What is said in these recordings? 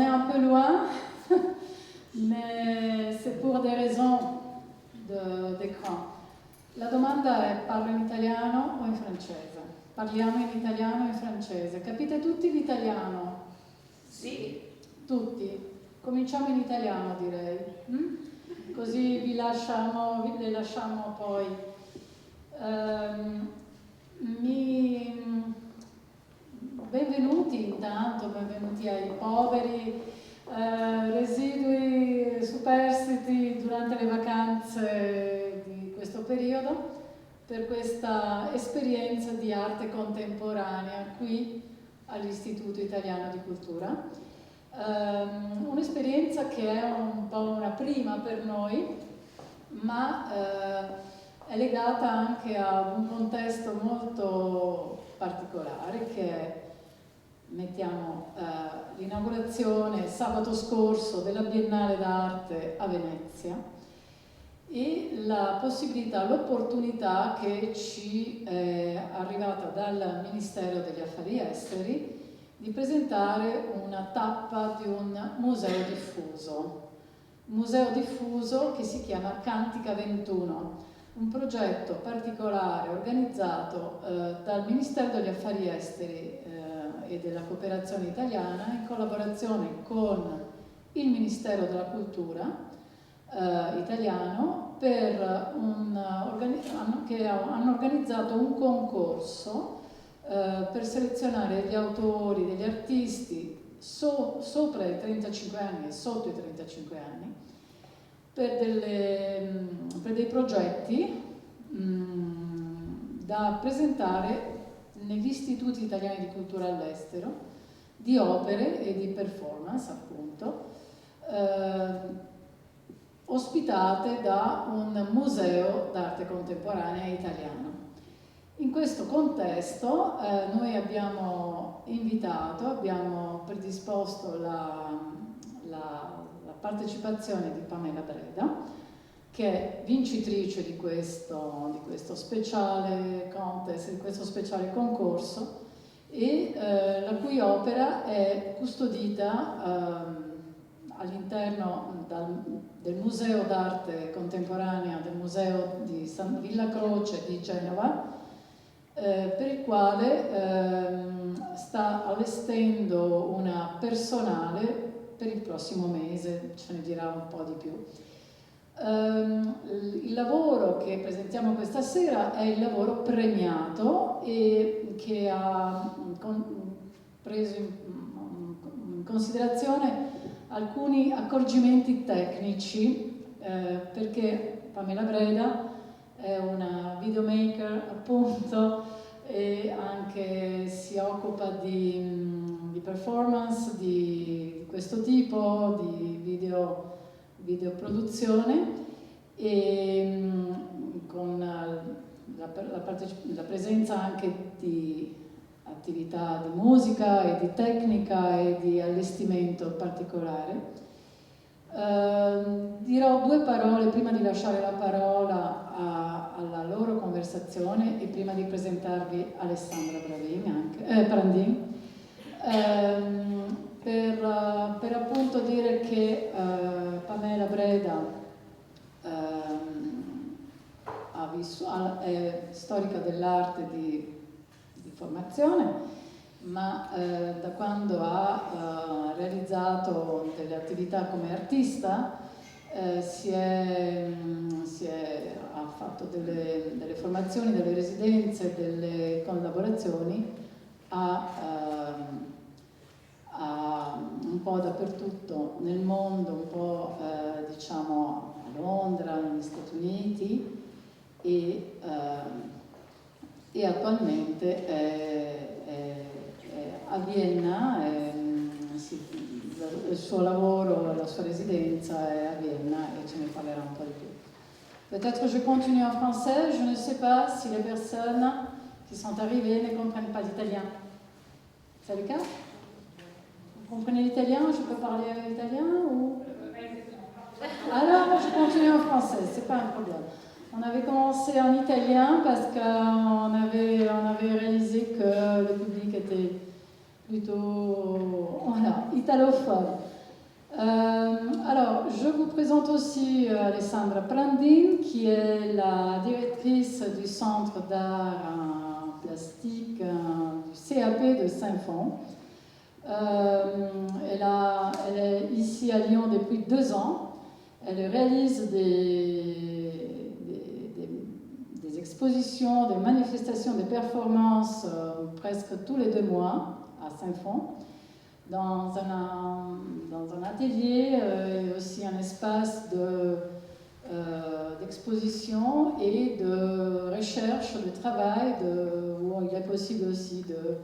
on est un peu loin, mais c'est pour des raisons d'écran. La domanda è: parlo in italiano o in francese? Parliamo in italiano o in francese? Capite tutti l'italiano? Sì. Tutti? Cominciamo in italiano, direi. Così le lasciamo poi. Benvenuti intanto, benvenuti ai poveri residui superstiti durante le vacanze di questo periodo per questa esperienza di arte contemporanea qui all'Istituto Italiano di Cultura. Un'esperienza che è un po' una prima per noi, ma è legata anche a un contesto molto particolare che è, mettiamo, l'inaugurazione sabato scorso della Biennale d'Arte a Venezia e la possibilità, l'opportunità che ci è arrivata dal Ministero degli Affari Esteri di presentare una tappa di un museo diffuso che si chiama Cantica 21, un progetto particolare organizzato dal Ministero degli Affari Esteri e della Cooperazione Italiana in collaborazione con il Ministero della Cultura italiano che hanno organizzato un concorso per selezionare gli autori, degli artisti sopra i 35 anni e sotto i 35 anni per dei progetti da presentare negli istituti italiani di cultura all'estero, di opere e di performance, appunto, ospitate da un museo d'arte contemporanea italiano. In questo contesto noi abbiamo predisposto la partecipazione di Pamela Breda, che è vincitrice di questo speciale contest, di questo speciale concorso, e la cui opera è custodita all'interno del Museo d'Arte Contemporanea, del Museo di San Villa Croce di Genova, per il quale sta allestendo una personale per il prossimo mese, ce ne dirà un po' di più. Il lavoro che presentiamo questa sera è il lavoro premiato e che ha preso in considerazione alcuni accorgimenti tecnici, perché Pamela Breda è una videomaker, appunto, e anche si occupa di performance di questo tipo, di videoproduzione, e con la presenza anche di attività di musica e di tecnica e di allestimento particolare. Dirò due parole prima di lasciare la parola alla loro conversazione e prima di presentarvi Alessandra Brandin, per appunto dire che Pamela Breda è storica dell'arte di formazione, ma da quando ha realizzato delle attività come artista ha fatto delle formazioni, delle residenze, delle collaborazioni un po' dappertutto nel mondo, un po' diciamo a Londra, negli Stati Uniti, e attualmente è a Vienna, il suo lavoro, la sua residenza è a Vienna e ce ne parlerà un po' di più. Peut-être je continue en français, je ne sais pas si les personnes qui sont arrivées ne comprennent pas l'italien. C'est le cas? Vous comprenez l'italien? Je peux parler avec l'italien ou... Alors je continue en français, c'est pas un problème. On avait commencé en italien parce qu'on avait réalisé que le public était plutôt italophone. Alors, je vous présente aussi Alessandra Prandin, qui est la directrice du Centre d'art plastique du CAP de Saint-Fond. Elle est ici à Lyon depuis 2 ans. Elle réalise des expositions, des manifestations, des performances presque tous les 2 mois à Saint-Fond, dans un atelier et aussi un espace d'exposition et de recherche, de travail, où il est possible aussi de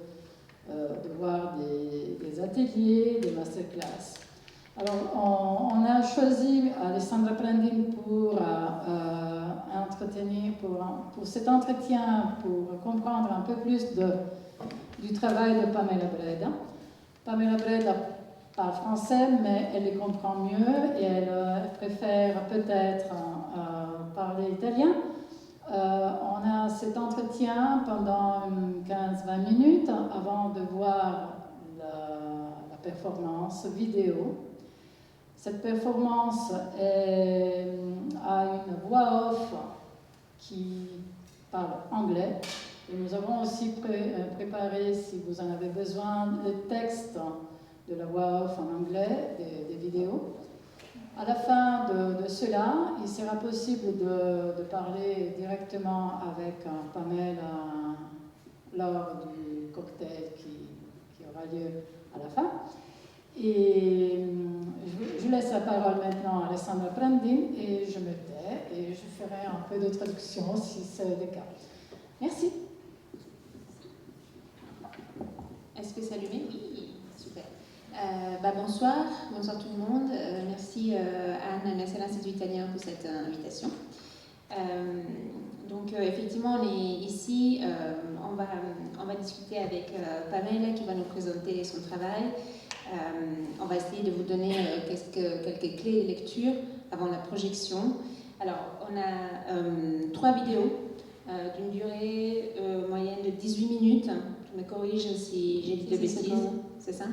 voir des ateliers, des masterclass. Alors, on a choisi Alessandra Prandin pour cet entretien, pour comprendre un peu plus du travail de Pamela Breda. Pamela Breda parle français, mais elle les comprend mieux et elle préfère peut-être parler italien. On a cet entretien pendant 15-20 minutes avant de voir la performance vidéo. Cette performance a une voix off qui parle anglais. Et nous avons aussi préparé, si vous en avez besoin, le texte de la voix off en anglais, des vidéos. À la fin de cela, il sera possible de parler directement avec Pamela lors du cocktail qui aura lieu à la fin. Et je laisse la parole maintenant à Alessandra Prandin et je me tais et je ferai un peu de traduction si c'est le cas. Merci. Est-ce que c'est allumé? Oui, super. Bonsoir tout le monde. Merci Anne, merci à l'Institut italien pour cette invitation. Effectivement, on est ici, on va discuter avec Pamela qui va nous présenter son travail. On va essayer de vous donner quelques clés de lecture avant la projection. Alors, on a 3 vidéos d'une durée moyenne de 18 minutes. Je me corrige si j'ai dit de bêtises, c'est ça?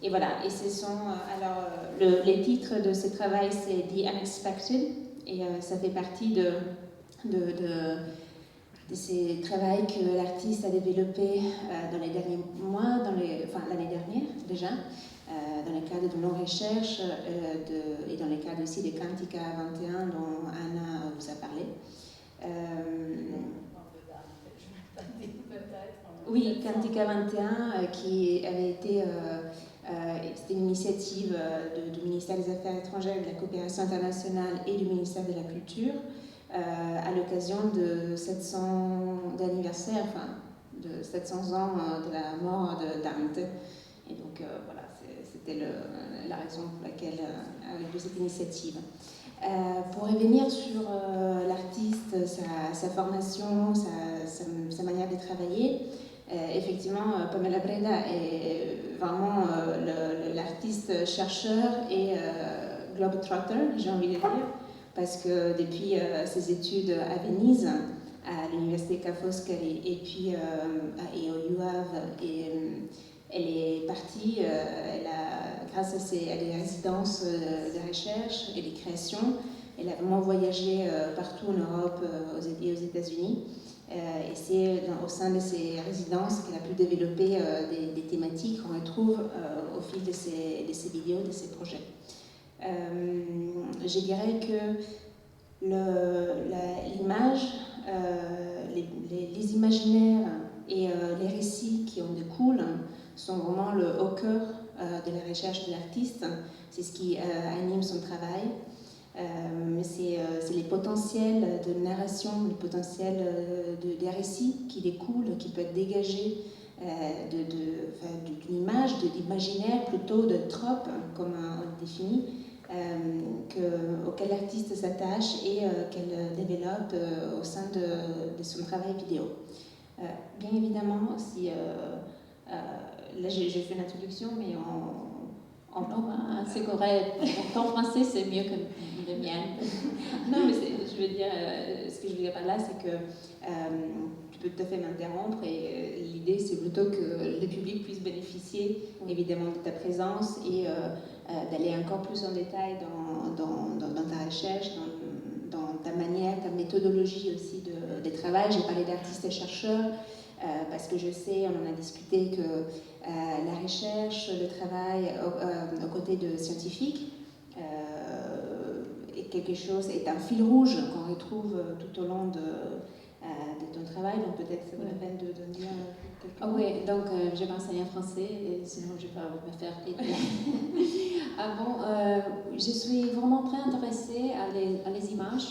Et voilà, et ce sont, les titres de ce travail, c'est The Unexpected, et ça fait partie de ces travaux que l'artiste a développés dans les derniers mois, l'année dernière déjà, dans le cadre de nos recherches et dans le cadre aussi de Cantica 21 dont Anna vous a parlé. Oui, Cantica 21 qui avait été c'était une initiative du ministère des Affaires étrangères et de la coopération internationale et du ministère de la Culture à l'occasion de 700 d'anniversaire, de 700 ans de la mort de Dante. Et donc voilà, c'était la raison pour laquelle de cette initiative. Pour revenir sur l'artiste, sa formation, sa manière de travailler, effectivement, Pamela Breda est vraiment l'artiste chercheur et globetrotter, j'ai envie de dire, parce que depuis ses études à Venise, à l'université Ca' Foscari et puis à UAV, elle est partie, grâce à des résidences de recherche et de création, elle a vraiment voyagé partout en Europe et aux États-Unis. Et c'est au sein de ces résidences qu'elle a pu développer des thématiques qu'on retrouve au fil de ces vidéos, de ces projets. Je dirais que l'image, les imaginaires et les récits qui en découlent sont vraiment au cœur de la recherche de l'artiste. C'est ce qui anime son travail. C'est les potentiels de narration, les potentiels des récits qui découlent, qui peuvent être dégagés d'une image, d'imaginaire, plutôt de trope, comme on le définit, auquel l'artiste s'attache et qu'elle développe au sein de son travail vidéo. Bien évidemment, là j'ai fait une introduction, mais c'est correct. Ton français, c'est mieux que le mien. Non, mais ce que je veux dire par là, c'est que peux tout à fait m'interrompre et l'idée c'est plutôt que le public puisse bénéficier évidemment de ta présence et d'aller encore plus en détail dans ta recherche, dans ta manière, ta méthodologie aussi de travail. J'ai parlé d'artistes et chercheurs parce que je sais, on en a discuté, que la recherche, le travail aux côtés de scientifiques est un fil rouge qu'on retrouve tout au long de ton travail, donc peut-être ça vaut la peine de dire quelques mots. Oui, donc je vais enseigner en français, et sinon je vais me faire aider. Je suis vraiment très intéressée à les images,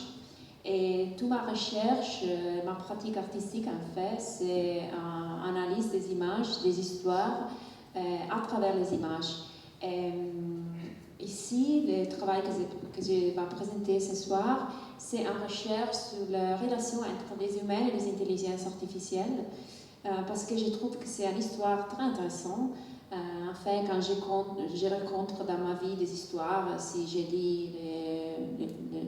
et toute ma recherche, ma pratique artistique en fait, c'est analyse des images, des histoires à travers les images. Ici, le travail que je vais présenter ce soir, c'est une recherche sur la relation entre les humains et les intelligences artificielles, parce que je trouve que c'est une histoire très intéressante. En fait, quand je rencontre dans ma vie des histoires, si je lis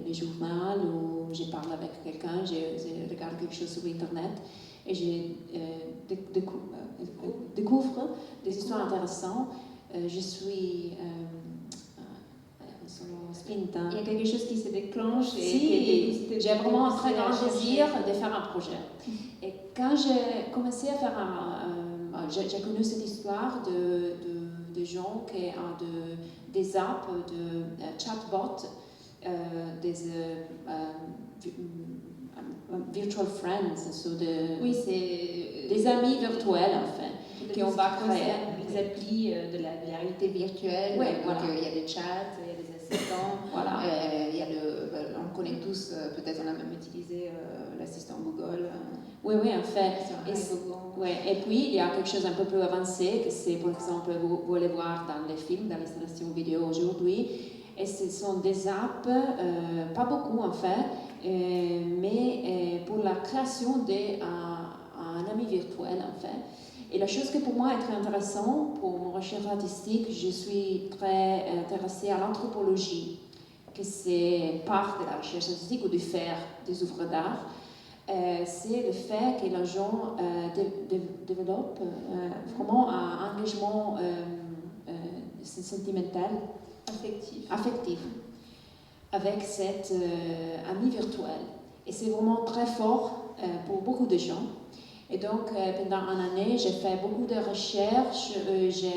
les journaux ou je parle avec quelqu'un, je regarde quelque chose sur Internet et je découvre des histoires intéressantes, je suis spinta. Il y a quelque chose qui se déclenche et j'ai vraiment un très grand désir de faire un projet. Et quand j'ai commencé à faire j'ai connu cette histoire de gens qui ont des apps, de chatbots, des virtual friends, oui, c'est des amis virtuels en fait, qui on va créer. Les applis de la réalité virtuelle, ouais, voilà. Il y a des chats, il y a des assistants, voilà. Il y a on connaît tous, peut-être on a même utilisé l'assistant Google. Oui, en fait. Et puis, il y a quelque chose un peu plus avancé, que c'est, par exemple, vous allez voir dans les films, dans l'installation vidéo aujourd'hui, et ce sont des apps, pas beaucoup en fait, mais pour la création d'un ami virtuel en fait. Et la chose que pour moi est très intéressante pour mon recherche artistique, je suis très intéressée à l'anthropologie, que c'est part de la recherche artistique ou de faire des œuvres d'art. C'est le fait que les gens développent vraiment un engagement sentimental, affectif avec cet ami virtuel. Et c'est vraiment très fort pour beaucoup de gens. Et donc, pendant une année, j'ai fait beaucoup de recherches, j'ai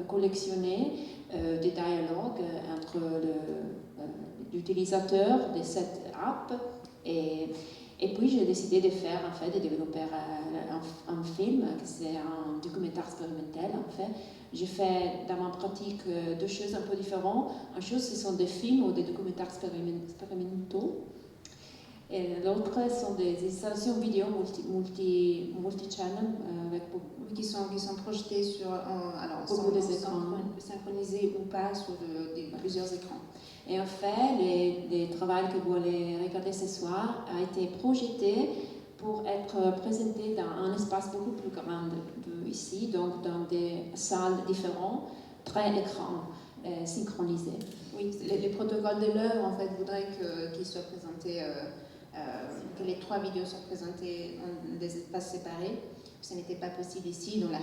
collectionné des dialogues entre l'utilisateur de cette app et puis j'ai décidé de faire, en fait, de développer un film, c'est un documentaire expérimental, en fait. J'ai fait dans ma pratique deux choses un peu différentes. Une chose, ce sont des films ou des documentaires expérimentaux. Et l'autre sont des installations vidéo multi-channel qui sont projetées sur beaucoup des écrans, synchronisés ou pas sur plusieurs écrans. Et en fait, les travaux que vous allez regarder ce soir a été projeté pour être présenté dans un espace beaucoup plus grand ici, donc dans des salles différentes, très écrans synchronisés. Oui, les protocoles de l'œuvre en fait voudraient qu'ils soient présentés, que les 3 vidéos soient présentées dans des espaces séparés. Ce n'était pas possible ici, donc la